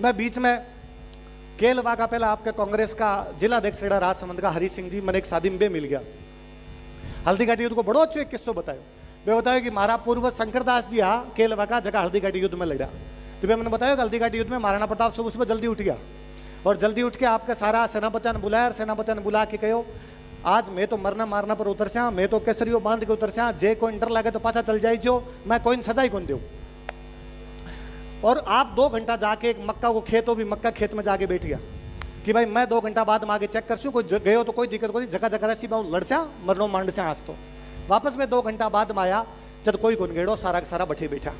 मैं बीच में केलवा का पहला आपके कांग्रेस का जिला अध्यक्ष राजसमंद का हरी सिंह जी मैंने एक शादी में मिल गया। हल्दी घाटी युद्ध को बड़ो अच्छो एक किस्सो बतायो। वे बताया कि मारा पूर्व शंकरदास जी आ केलवा का जगह हल्दी घाटी युद्ध में लड़ा। तो वे मैंने बताया कि हल्दी घाटी युद्ध में महाराणा प्रताप सुबह सुबह जल्दी उठ गया और जल्दी उठ के आपके सारा सेनापतियों ने बुलाया और सेनापतियों ने बुला के कहो आज मैं तो मरना मारना पर उतर से मैं तो केसरियो बांध के उतर से जे कोई डर लगे तो पाछा चल जाए जो मैं कोई सजा ही कौन दूं। और आप 2 घंटा जाके एक मक्का को खेत हो भी मक्का खेत में जाके बैठ गया कि भाई मैं 2 घंटा बाद में आगे चेक कर कोई गए हो तो कोई दिक्कत कोई जगह जगह सी बाहू लड़ सा मरनो मांड से आज तो वापस में 2 घंटा बाद में आया जब कोई कौन गेड़ो सारा का सारा बठी बैठा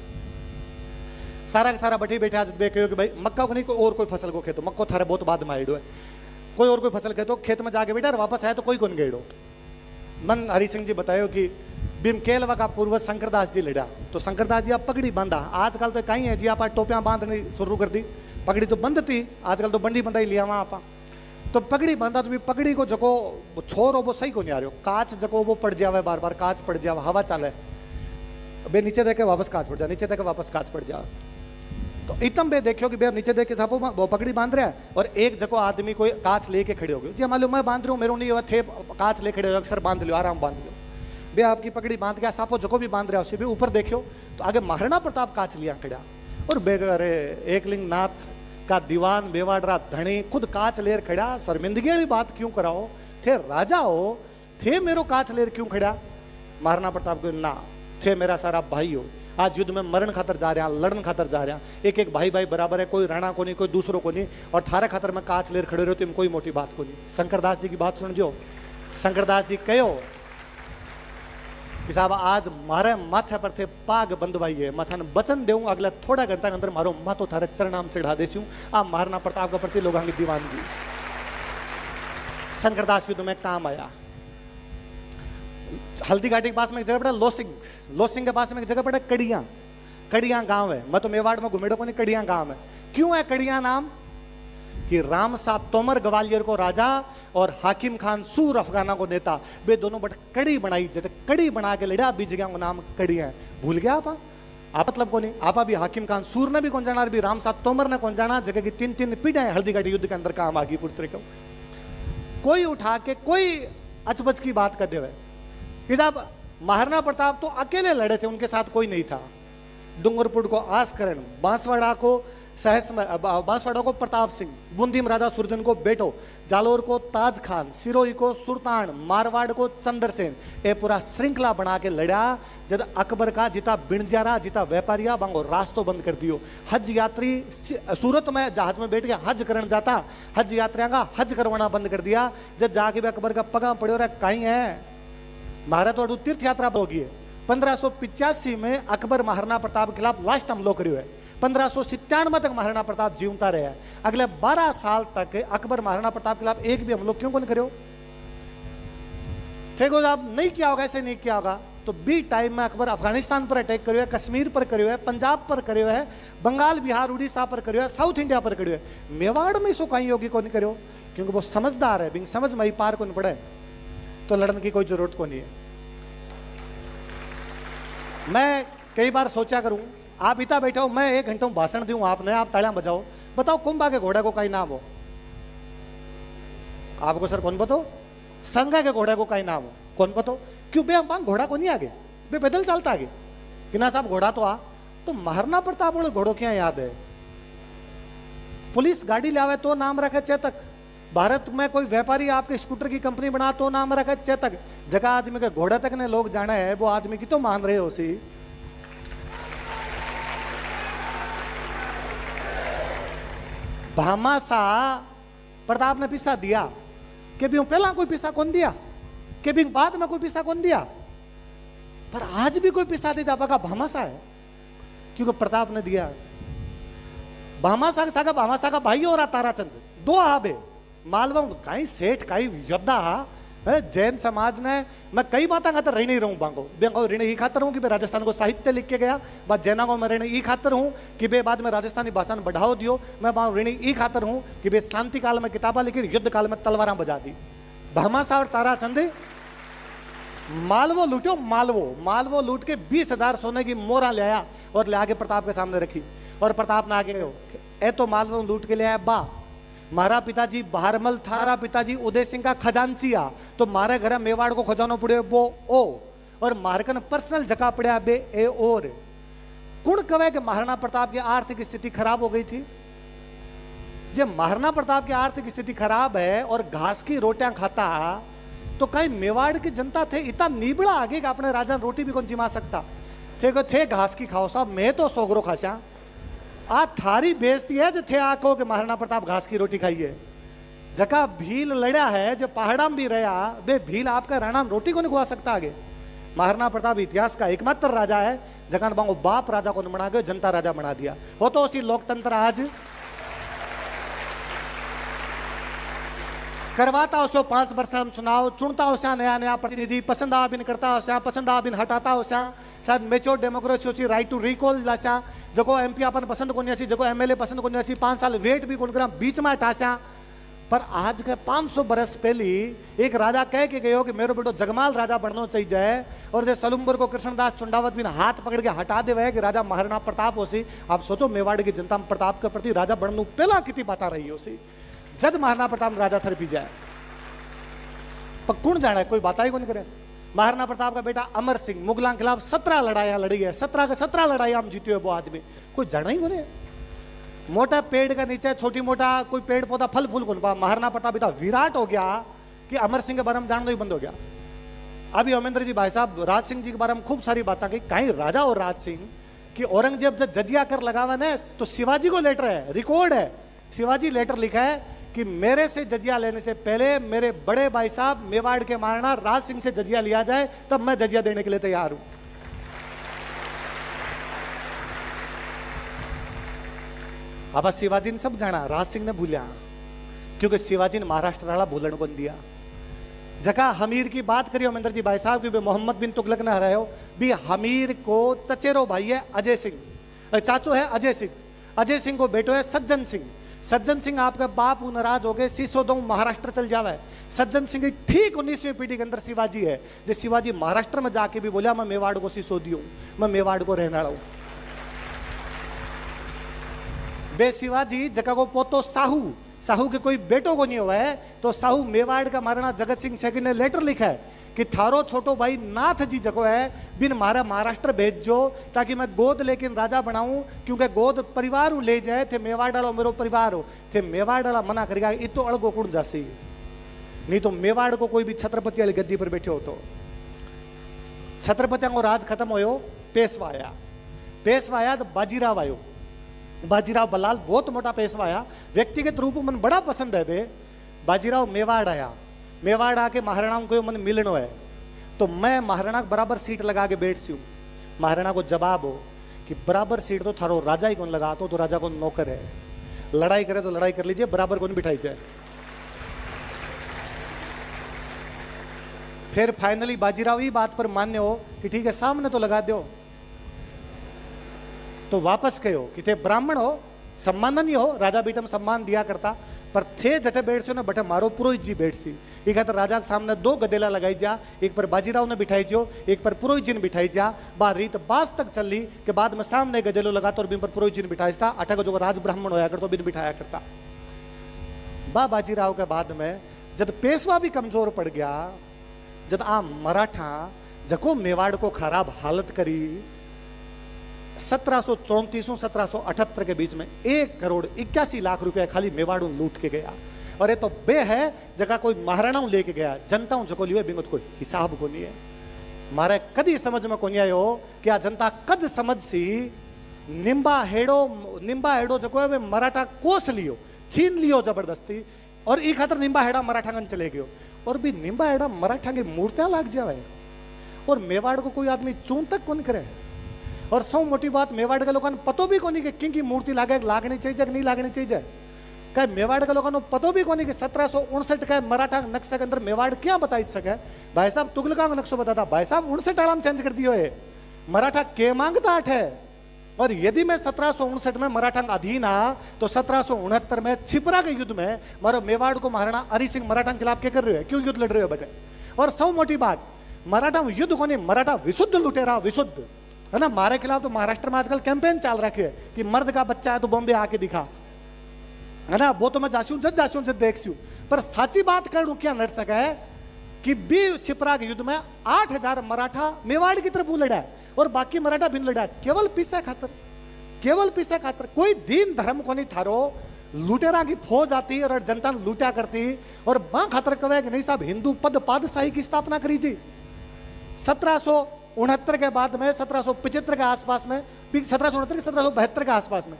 सारा का सारा बठी बैठा जब कहो कि भाई मक्का को नहीं कोई और कोई फसल को खेतो मक्को थारे बहुत बाद में आइडो है कोई और कोई फसल खेतो खेत में जाके बैठा और वापस आया तो कोई कौन गेड़ो। मन हरि सिंह जी बतायो कि भीम केलवा का पूर्वज शंकरदास जी लड़ा तो शंकरदास जी आप पगड़ी बांधा आजकल तो कहीं है जी आप टोपियां बांधनी शुरू कर दी पगड़ी तो बंद थी आजकल तो बंडी बंधाई लिया वहां आप तो पगड़ी बांधा तो भी पगड़ी को जको छोर हो वो सही को नहीं आ रही कांच जको वो पड़ जावे बार बार कांच पड़ जावे हवा चाले बे नीचे देखे वापस कांच पड़ जाए नीचे देखे वापस कांच पड़ जाए तो इतम बे देखियो कि बे निचे देख के सापो वो पगड़ी बांध रहा है और एक जगह आदमी कोई कांच लेके खड़े हो गए जी मालूम मैं बांध रहा हूँ मेरे नहीं हुआ थे कांच ले खड़े हो अक्सर बांध लो आराम बांध लो बे आपकी पगड़ी बांध गया सापो जको भी बांध रहा है उसे भी ऊपर देखियो तो आगे महाराणा प्रताप कांच लिया खड़ा और बेग अरे एकलिंग नाथ का दीवान बेवाडरा धनी खुद कांच लेर खड़ा शर्मिंदगी वाली बात क्यों कराओ थे राजा हो थे मेरो कांच लेर क्यों खड़ा। महाराणा प्रताप को ना थे मेरा सारा भाई हो आज युद्ध में मरण खातर जा रहा लड़न खातर जा रहा एक एक भाई भाई बराबर है कोई राणा को नहीं कोई दूसरों को नहीं और थारे खातर में कांच लेर खड़े रहो तुम कोई मोटी बात को नहीं। शंकरदास जी की बात सुन जो शंकरदास जी कहो कि साहब आज मारे माथे पर थे पाग बंधवाई है माथा ने वचन देऊं अगले थोड़ा घंटा के अंदर मारो माथो थारे चरणाम चढ़ा देसी आ महाराणा प्रताप का प्रति लोगों की दीवानगी शंकरदास युद्ध में काम आया। हल्दी घाटी के पास में एक जगह पड़ा लोसिंग के पास में एक जगह पड़ा कड़ियां गांव है। मैं तो मेवाड़ में घूमेड़ो को नहीं कड़ियां गांव है। क्यों है कड़ियां नाम कि रामसा तोमर ग्वालियर को राजा और हाकिम खान सूर अफगाना को नेता वे दोनों बट कड़ी बनाई जैसे कड़ी बना के लड़ा बीज गया नाम कड़ी है भूल गया आप मतलब को नहीं आप भी हाकिम खान सूर ने भी कौन जाना भी रामसा तोमर ने कौन जाना जगह की 3 पीढ़ियां हल्दी घाटी युद्ध के अंदर काम आ गई पुत्र को कोई उठा के कोई अचबच की बात कर दे कि साहब महाराणा प्रताप तो अकेले लड़े थे उनके साथ कोई नहीं था। डूंगरपुर को आस्करण बांसवाड़ा को बांसवाड़ा को प्रताप सिंह बूंदी में राजा सुरजन को बेटो जालोर को ताज खान सिरोही को सुल्तान मारवाड़ को चंद्रसेन ये पूरा श्रृंखला बना के लड़ा जब अकबर का जिता बिणजारा जिता व्यापारिया बांगो रास्तों बंद कर दियो। हज यात्री सूरत में जहाज में बैठ के हज करने जाता हज यात्रियों का हज करवाना बंद कर दिया जब जाके भी अकबर का पगा पड़े रहा कहीं है महाराज तो तीर्थ यात्रा होगी है। 1585 में अकबर महाराणा प्रताप के खिलाफ लास्ट हमलो करियो है। 1597 तक महाराणा प्रताप जीवता रहे हैं। अगले 12 साल तक अकबर महाराणा प्रताप के खिलाफ एक भी हमलो क्यों कौन करियो थे साहब नहीं किया होगा ऐसे नहीं किया होगा तो बी टाइम में अकबर अफगानिस्तान पर अटैक करियो है कश्मीर पर करियो है पंजाब पर करियो है बंगाल बिहार उड़ीसा पर करियो है साउथ इंडिया पर करियो है। मेवाड़ में इसको कहीं योगी को नहीं करियो क्योंकि वो समझदार है बिंग समझ में ही पार को नहीं पड़े तो लड़ने की कोई जरूरत को नहीं है। मैं कई बार सोचा करूं आप इतना बैठा हो मैं 1 घंटा भाषण दूं आपने आप तालियां बजाओ बताओ कुंभा के घोड़े को कई नाम हो आपको सर कौन बताओ संगा के घोड़े को कई नाम हो कौन बताओ क्यों बे हम घोड़ा को नहीं आगे बे पैदल चलता आगे कि ना साहब घोड़ा तो आ तो महाराणा प्रताप वाले घोड़ों क्या याद है। पुलिस गाड़ी लावे तो नाम रखे चेतक भारत में कोई व्यापारी आपके स्कूटर की कंपनी बना तो नाम रखा चेतक जगह आदमी के घोड़े तक ने लोग जाना है वो आदमी की तो मान रहे हो सी भामासा प्रताप ने पिसा दिया कि भी पहला कोई पिसा कौन दिया कि भी बाद में कोई पिसा कौन दिया पर आज भी कोई पिसा दे जापा का भामासा है क्योंकि प्रताप ने दिया। भामासा का भाई और ताराचंद 2 आबे मालवा कहीं सेठ कहीं योद्धा जैन समाज ने मैं कई बात खातर रही नहीं रहूं बांगो ऋण ही खातर हूं कि मैं राजस्थान को साहित्य लिख के गया बात जैना को मैं ऋण ही खातर हूं कि बे बाद में राजस्थानी भाषा ने बढ़ाओ दियो मैं ऋण ही खातर हूं कि बे शांति काल में किताबा लिखी युद्ध काल में तलवारा बजा दी। भामासा और ताराचंद मालवो लूटो मालवो लूट के 20,000 सोने की मोहरा ले आया और ले आके प्रताप के सामने रखी और प्रताप ने आगे ए तो मालवो लूट के ले आया बा। मारा पिताजी बहारमल थारा पिताजी उदय सिंह का खजांचिया, तो मारे घर मेवाड़ को खजानो पड़े वो ओ, और मारकन पर्सनल जगह पड़ा बे ए और। कुण कहे कि महाराणा प्रताप की आर्थिक स्थिति खराब हो गई थी। जब महाराणा प्रताप की आर्थिक स्थिति खराब है और घास की रोटियां खाता, तो कहीं मेवाड़ की जनता थे इतना नीबड़ा आगे कि अपने राजा रोटी भी कौन जिमा सकता थे घास की खाओ साहब, मैं तो सोगरो खासा आ थारी बेइज्जती है जो थे आको के महाराणा प्रताप घास की रोटी खाइए। जका भील लड़ा है जो पहाड़ा में भी रहा, बे भील आपका राणा रोटी को नहीं खुआ सकता आगे। महाराणा प्रताप इतिहास का एकमात्र राजा है जगन बांगो बाप राजा को बना गया, जनता राजा बना दिया। हो तो उसी लोकतंत्र आज करवाता हो 5 वर्ष हम चुनाव, चुनता हो नया नया प्रतिनिधि, पसंद आ बिन करता हो पसंद आ बिन हटाता हो शायद मेच्योर डेमोक्रेसी हो, राइट टू रिकॉल लाशा, जको एमपी अपन पसंद को नहीं, जको एमएलए पसंद को नहीं, 5 साल वेट भी कौन करा बीच में हटाशा। पर आज के 500 बरस पहली एक राजा कह के गयो कि मेरे बेटो जगमाल राजा बनना चाहिए, और जे सलुम्बर को कृष्णदास चुंडावत भी हाथ पकड़ के हटा देवे कि राजा महाराणा प्रताप हो सी। आप सोचो मेवाड़ की जनता में प्रताप के प्रति राजा बनने पहला कितनी बात रही हो सी, जब महाराणा प्रताप राजा थर पी जाए। पर कौन जाने, कोई बात ही कौन करे। महाराणा प्रताप का बेटा अमर सिंह मुगलों के खिलाफ 17 लड़ाइयां लड़ी है, 17 के 17 लड़ाइयां हम जीते हुए वो आदमी, कोई जाना ही कौन। मोटा पेड़ का नीचे छोटी मोटा कोई पेड़ पौधा फल फूल कौन पा। महाराणा प्रताप इतना विराट हो गया कि अमर सिंह के बारे में जानना ही बंद हो गया। अभी अमेंद्र जी भाई साहब राज सिंह जी के बारे में खूब सारी बातें की, कहीं राजा और राज सिंह कि औरंगजेब जब जजिया कर लगावा ने तो शिवाजी को लेटर है, रिकॉर्ड है, शिवाजी लेटर लिखा है कि मेरे से जजिया लेने से पहले मेरे बड़े भाई साहब मेवाड़ के महाराणा राज सिंह से जजिया लिया जाए, तब मैं जजिया देने के लिए तैयार हूं। अब शिवाजी ने सब जाना, राज सिंह ने भूलिया, क्योंकि शिवाजी ने महाराष्ट्र वाला भूलन को दिया। जगह हमीर की बात करियो अमेंद्र जी भाई साहब की, मोहम्मद बिन तुगलक न हरायो भी हमीर को चचेरो भाई है अजय सिंह, चाचो है अजय सिंह, अजय सिंह को बेटो है सज्जन सिंह। सज्जन सिंह आपका बाप नाराज हो गए, सीसोदों महाराष्ट्र चल जावे। सज्जन सिंह ठीक 19वीं पीढ़ी के अंदर शिवाजी है, जो शिवाजी महाराष्ट्र में जाके भी बोला मैं मेवाड़ को सीसोदी हूं, मैं मेवाड़ को रहना हूं। बे शिवाजी जगह को पोतो साहू, साहू के कोई बेटो को नहीं हुआ है, तो साहू मेवाड़ का महाराणा जगत सिंह सेकंड ने लेटर लिखा है कि थारो छोटो भाई नाथ जी जगो है बिन मारा महाराष्ट्र भेजो, ताकि मैं गोद लेकिन राजा बनाऊं, क्योंकि गोद परिवार ले जाए थे मेवाड़ डालो मेरो परिवार हो थे। मेवाड़ डाला मना करेगा, इतो अड़गो कुण जासी, नहीं तो मेवाड़ को कोई भी छत्रपति वाली गद्दी पर बैठे हो तो। छत्रपतियों को राज खत्म होयो, पेशवा आया, पेशवा आया तो बाजीराव आयो, बाजीराव बल्लाल बहुत मोटा पेशवा आया, व्यक्तिगत रूप में मन बड़ा पसंद है बे। बाजीराव मेवाड़ आया, मेवाड़ आके महाराणाओं को मन मिलनो है, तो मैं महाराणा बराबर सीट लगा के बैठ सी हूँ। महाराणा को जवाब हो कि बराबर सीट तो थारो राजा ही कौन लगाता, तो राजा को नौकर है, लड़ाई करे तो लड़ाई कर लीजिए, बराबर कौन बिठाई जाए। फिर फाइनली बाजीराव ही बात पर मान्य हो कि ठीक है सामने तो लगा दो, तो वापस कहो कि थे ब्राह्मण हो, सम्माननीय हो, राजा बेटा में सम्मान दिया करता, पर थे जटे बैठ सो ना बटे मारो पुरोहित जी बैठ सी। एक खातर राजा के सामने 2 गदेला लगाई जा, एक पर बाजीराव ने बिठाई जो, एक पर पुरोहित जी ने बिठाई जा। बार रीत बास तक चली के बाद में सामने गदेलो लगाता और बिन पर पुरोहित जी ने बिठाई था। अठा को जो राज ब्राह्मण होया करता बिन बिठाया करता। बाजीराव के बाद में जब पेशवा भी कमजोर पड़ गया, जब आ मराठा जको मेवाड़ को खराब हालत करी, 1734-1778 के बीच में 1 करोड़ 81 लाख रुपया खाली मेवाड़ू लूट के गया। और ये तो बे है जगह कोई महाराणाओं लेके गया, जनताओं जो लियो बिंगत कोई हिसाब को नहीं है। मारे कदी समझ में को नहीं आयो कि आ जनता कद समझ सी निम्बा हेड़ो जको है मराठा कोस लियो, छीन लियो जबरदस्ती, और ई खातर निम्बा हेड़ा मराठागन चले गयो। और भी निम्बा हेड़ा मराठा की मूर्तियां लाग जावे, और मेवाड़ को कोई आदमी चून तक कौन करे। और सौ मोटी बात मेवाड़ के लोगों को पतो भी कोनी कि किंग की मूर्ति लागनी चाहिए कि नहीं लागनी चाहिए। कहे मेवाड़ के लोगों को पतो भी कोनी कि 1759 का मराठा नक्शे के अंदर मेवाड़ क्या बताई सके। भाई साहब तुगलका का नक्शा बताता, भाई साहब 59 आड़ाम चेंज कर दियो है, मराठा के मांगता है। और यदि मैं 1759 में मराठा अधीन आ, तो 1769 में छिपरा के युद्ध में मारो मेवाड़ को महाराणा हरि सिंह मराठा के खिलाफ क्या कर रहे हो, क्यों युद्ध लड़ रहे हो बेटे। और सौ मोटी बात मराठा युद्ध को नहीं, मराठा विशुद्ध लुटेरा, विशुद्ध है ना। मारे खिलाफ तो महाराष्ट्र में आजकल कैंपेन चल रखे है कि मर्द का बच्चा है तो बॉम्बे आके दिखा, है ना, वो तो मैं जासूं जद देखस्यू, पर साची बात करूं क्या नड़ सका है कि बी छिपरा के युद्ध में 8,000 मराठा मेवाड़ की तरफ लड़ा है और बाकी मराठा बिन लड़ा, केवल पैसा खातर, केवल पैसा खातर। कोई दीन धर्म को नहीं थारो, लुटेरा की फौज आती और जनता लूटा करती और मां खातर कहे कि नहीं साहब हिंदू पद पादशाही की स्थापना करी जी। 1769 के बाद में 1775 के आसपास में, 1769 के 1772 के आसपास में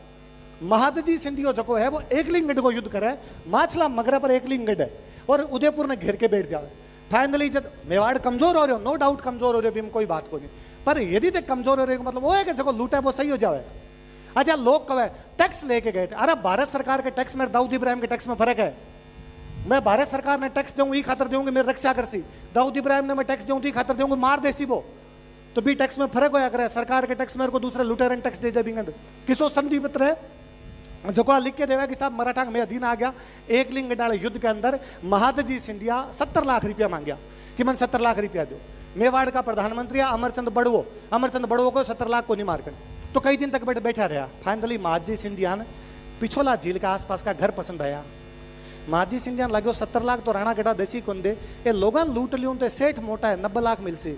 महादजी सिंधियो जो है वो एकलिंगगढ़ को युद्ध करे, माछला मगरा पर एकलिंगगढ़ है और उदयपुर ने घेर के बैठ जाए। फाइनली जब मेवाड़ कमजोर हो रहे हो, नो डाउट कमजोर हो रहे हो, कोई बात को नहीं, पर यदि तक कमजोर हो रहे हो मतलब वो है कि जगह लूटा है वो सही हो जाए। अच्छा लोग कहे टैक्स लेके गए थे, अरे भारत सरकार के टैक्स में दाऊद इब्राहिम के टैक्स में फर्क है। मैं भारत सरकार ने टैक्स दूंगी ई खातर दूंगी मेरी रक्षा कर सी, दाऊद इब्राहिम ने मैं टैक्स दूंगी खातर दूंगी मार देसी वो, तो भी टैक्स में फर्क होया करे। सरकार के टैक्स में को दूसरे लुटेरन टैक्स दे जाए किसो संधि पत्र है जो को लिख के देवा कि साहब मराठा में अधीन आ गया। एक लिंग डाले युद्ध के अंदर महादजी सिंधिया 70 लाख रुपया मांगया कि मन 70 लाख रुपया दो। मेवाड़ का प्रधानमंत्री अमरचंद बड़वो को 70 लाख को नहीं मारकर, तो कई दिन तक बैठा रहा। फाइनली महादजी सिंधिया ने पिछोला झील के आसपास का घर पसंद आया। महादजी सिंधिया ने लगे 70 लाख तो राणा गढ़ा देसी कौन दे, ये लोगन लूट लियो तो सेठ मोटा है 90 लाख मिल से,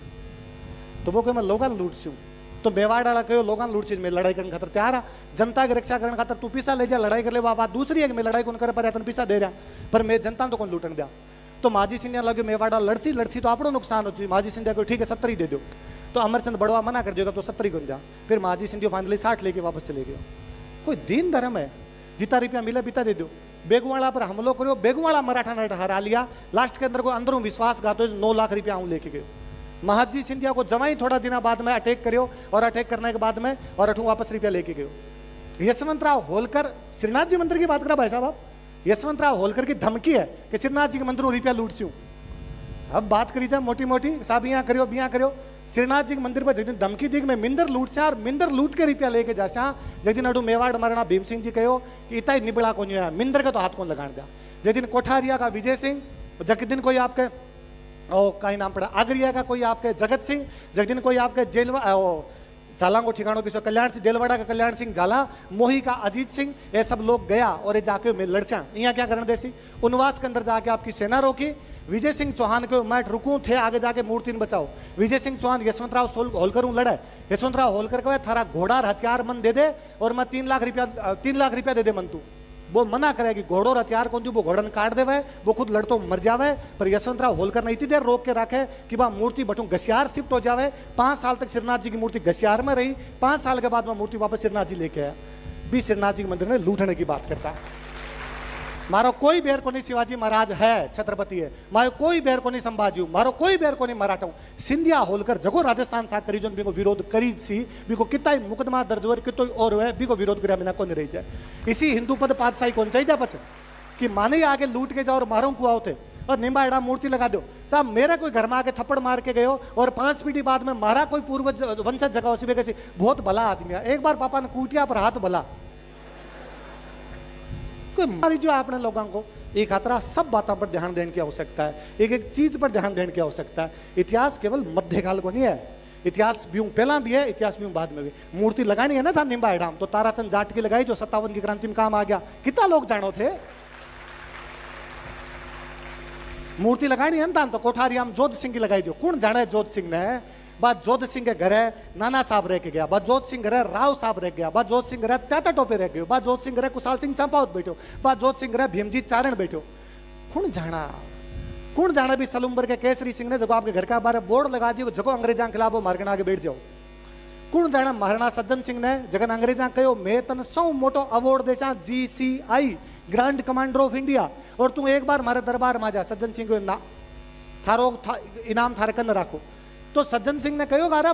तो वो कहे मैं लोगन लूट छू। तो मेवाड़ वाला कहो लोगन लूट चीज में लड़ाई करने खातर तैयार है, जनता की रक्षा करने खातर तू पैसा ले जा लड़ाई कर ले, बात दूसरी है कि मैं लड़ाई कौन करे पर पैसा दे रहा पर मैं जनता तो कौन लूटन दिया। तो महाजी सिंधिया लगे मेवाड़ा लड़सी तो आपको नुकसान होती। महाजी सिंधिया को ठीक है 70 ही दे दो, तो अमरचंद बड़वा मना कर देगा तो 70 ही गुन जा। फिर महाजी सिंधिया फाइनली 60 लेके वापस चले गए। कोई दीन धर्म है, जितना रुपया मिला बीता दे दो। बेगुवाड़ा पर हमलो करो, बेगुवाड़ा मराठा ने हरा लिया, लास्ट के अंदर को अंदरों विश्वासघात हो 9 लाख रुपया आऊँ लेके गए। महाजी सिंधिया को जवाई थोड़ा दिन बाद में अटैक करो और अटैक करने के बाद में और अठू वापस रुपया लेके गए। यशवंतराव होलकर श्रीनाथ जी मंदिर की बात करा भाई साहब आप, यशवंतराव होलकर की धमकी है कि श्रीनाथ जी के मंदिर रुपया लूट चू। अब बात करी जाए मोटी मोटी साहब यहाँ करो बिया करो, श्रीनाथ जी के मंदिर पर जिस दिन धमकी दी मैं मिंदर लूट चा और मिंदर लूट के रुपया लेके जा जिस दिन अडू मेवाड़ मरना भीम सिंह जी कहो कि इतना ही निबड़ा को नहीं है मिंदर का तो हाथ कौन लगान दिया। जिस दिन कोठारिया का विजय सिंह, जग दिन कोई आपके कहीं नाम पड़ा आगरिया का कोई आपके जगत सिंह, जग दिन कोई आपके जेल झाला को ठिकानों किसी कल्याण सिंह देलवाड़ा का कल्याण सिंह झाला, मोही का अजीत सिंह, ये सब लोग गया और ये जाके मैं लड़चा यहाँ क्या करने देसी उनवास के अंदर जाके आपकी सेना रोकी। विजय सिंह चौहान को मैं रुकूं थे आगे जाके मूर्ति बचाओ। विजय सिंह चौहान यशवंतराव होलकर लड़े, यशवंतराव होलकर को थारा घोड़ा हथियार मन दे दे और मैं 3 लाख रुपया दे दे मन तू। वो मना करे कि घोड़ो और हथियार कौन वो घोड़न काट देवे, वो खुद लड़तो मर जावे। पर यशवंतराव होलकर ने इतनी देर रोक के रखे कि वह मूर्ति बटू घसियार शिफ्ट हो जावे। 5 साल तक श्रीनाथ जी की मूर्ति घसियार में रही। 5 साल के बाद वह मूर्ति वापस श्रीनाथ जी लेके आया। भी श्रीनाथ जी के मंदिर में लूटने की बात करता है। मारो कोई बेर को नहीं शिवाजी महाराज है छत्रपति है, मारो कोई बेर को नहीं संभाजी, मारो कोई बेर को नहीं मराठा हूं। सिंधिया होलकर जगो राजस्थान सा करी जो बिको विरोध करी सी, बिको कितना ही मुकदमा दर्ज हो कितो और है बिको विरोध कर बिना को नहीं रही जाए। इसी हिंदू पद पातशाही कौन चाहिए जा पचे कि माने आगे लूट के जाओ और मारो कुआ थे और निम्बा एड़ा मूर्ति लगा दो। साहब मेरे कोई घर में आके थप्पड़ मार के गयो और 5 पीढ़ी बाद में मारा कोई पूर्वज वंशज जगह उसी कैसे बहुत भला आदमी है। एक बार पापा ने कूटिया पर हाथ भला कोई मारी जो आपने लोगों को एक खतरा सब बातों पर ध्यान देने की आवश्यकता है, एक एक चीज पर ध्यान देने की आवश्यकता है। इतिहास केवल मध्यकाल को नहीं है, इतिहास भी पहला भी है, इतिहास भी बाद में भी। मूर्ति लगानी है ना था निम्बा एडाम तो ताराचंद जाट की लगाई जो 57 की क्रांति में काम आ गया। कितना लोग जानो थे मूर्ति लगानी है ना तो कोठारिया में जोध सिंह की लगाई जो कौन जाने जोध सिंह ने बात जोध सिंह के घर है नाना साहब रह के गया, बात जोध सिंह घर है राव साहब रह गया, बात जोध सिंह रह त्याता टोपे रह गयो, बात जोध सिंह रह कुशाल सिंह चंपावत बैठो, बात जोध सिंह रह भीमजीत चारण बैठो। कौन जाना भी सलूम्बर के केसरी सिंह ने जब आपके घर का बारे बोर्ड लगा दियो जगो अंग्रेजा के खिलाफ वो मार्गन आगे बैठ जाओ। कौन जाना महाराणा सज्जन सिंह ने जगन अंग्रेजा कहो मैं तन सौ मोटो अवार्ड देसा GCI grand commander of India और तू एक बार मारे दरबार में जा। सज्जन सिंह को ना थारो इनाम थारे कन राखो। तो सज्जन सिंह ने कहो गारा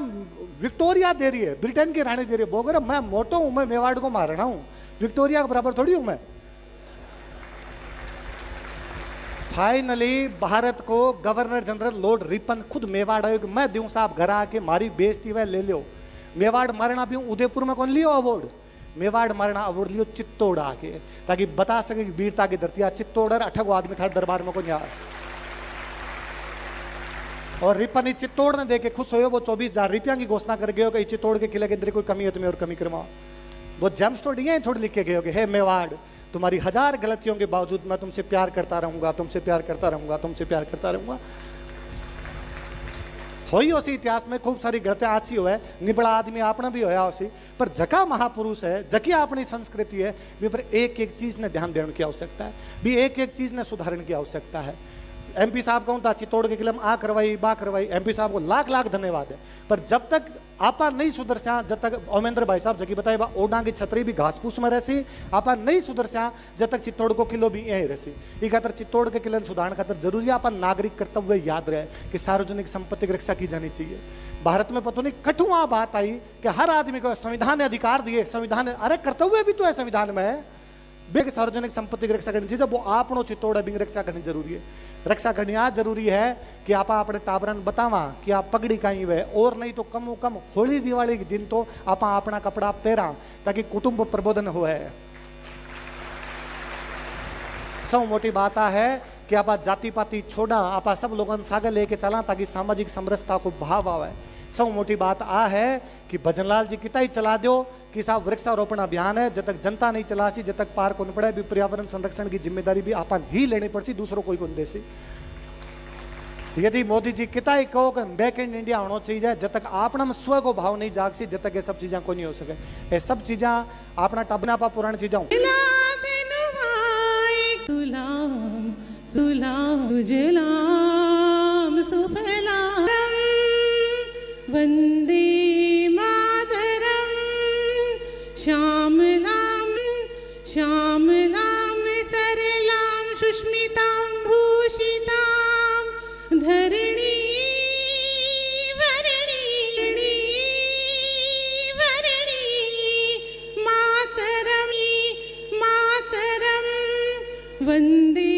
विक्टोरिया दे रही है, ब्रिटेन की रानी दे रही है। बोगर मैं मोटो हूं, मैं मेवाड़ को मारना हूं, विक्टोरिया के बराबर थोड़ी हूं मैं। फाइनली भारत को गवर्नर जनरल लॉर्ड रिपन खुद मेवाड़ आयो कि मैं दूं साहब घर आके मारी बेइज्जती वह ले लो। मेवाड़ मारना भी उदयपुर में कौन लियो अवार्ड, मेवाड़ मारना अवार्ड लियो चित्तौड़ आके, ताकि बता सके कि वीरता की धरती चित्तौड़ 8 आदमी था दरबार में कौन। और रिपन ही चित्तौड़ ने देखे खुश हो, वो 24,000 रुपया की घोषणा कर गए कि चित्तौड़ के किले के अंदर कोई कमी है तुम्हें और कमी करवाओ। वो जेम स्टोरी है थोड़ी लिख के गए कि हे मेवाड़ तुम्हारी 1000 गलतियों के बावजूद मैं तुमसे प्यार करता रहूंगा, तुमसे प्यार करता रहूंगा, तुमसे प्यार करता रहूंगा। होई उसी इतिहास में खूब सारी गलतियां आची हुए, निबड़ा आदमी आपने भी होया उसी, पर जका महापुरुष है, जकी अपनी संस्कृति है, भी पर एक एक चीज ने ध्यान देने की आवश्यकता है, भी एक एक चीज ने सुधारने की आवश्यकता है। एमपी साहब कहूँ था चित्तौड़ के किले में आ करवाई बा करवाई, एमपी साहब को लाख लाख धन्यवाद है, पर जब तक आपा नहीं सुधरसा, जब तक ओमेंद्र भाई साहब जकी बताए ओडा की छतरी भी घास फूस में रहसी, आपा नहीं सुधरसा जब तक चित्तौड़ को किलो भी यही रहसी। ये खातर चित्तौड़ के किले सुधारण खातर जरूरी है आपा नागरिक कर्तव्य याद रहे कि सार्वजनिक संपत्ति की रक्षा की जानी चाहिए। भारत में पता नहीं कठुआ बात आई कि हर आदमी को संविधान ने अधिकार दिए, संविधान अरे कर्तव्य भी तो है संविधान में, बेग सार्वजनिक संपत्ति की रक्षा करनी चाहिए, वो आपनो चित्तौड़ है रक्षा करनी जरूरी है। रक्षा करनी आज जरूरी है कि आप अपने टाबरन बतावा कि आप पगड़ी कहीं वे, और नहीं तो कम कम होली दिवाली के दिन तो आप अपना कपड़ा पहरा ताकि कुटुंब प्रबोधन हो है। सब मोटी बात है कि आप जाति पाति छोड़ा, आप सब लोगों सागर लेके चला ताकि सामाजिक समरसता को भाव आवे। सब मोटी बात आ है कि भजनलाल जी किता ही चला दो कि साहब वृक्षारोपण अभियान है, जब तक जनता नहीं चलासी, जब तक पार को नहीं पड़े, भी पर्यावरण संरक्षण की जिम्मेदारी भी आपन ही लेनी पड़ती, दूसरों कोई कौन देसी। यदि मोदी जी किता ही कहो कि मेक इन इंडिया होना चाहिए, जब तक अपना में स्व को भाव नहीं जागसी, जब तक ये सब चीजें को नहीं हो सके। ये सब चीजें अपना टबना पा पुरानी चीजें वंदे मातरम श्यामलाम श्यामलाम सरलाम सुष्मितां भूषितां धरणी वरणी वरणी मातरम मातरम वंदे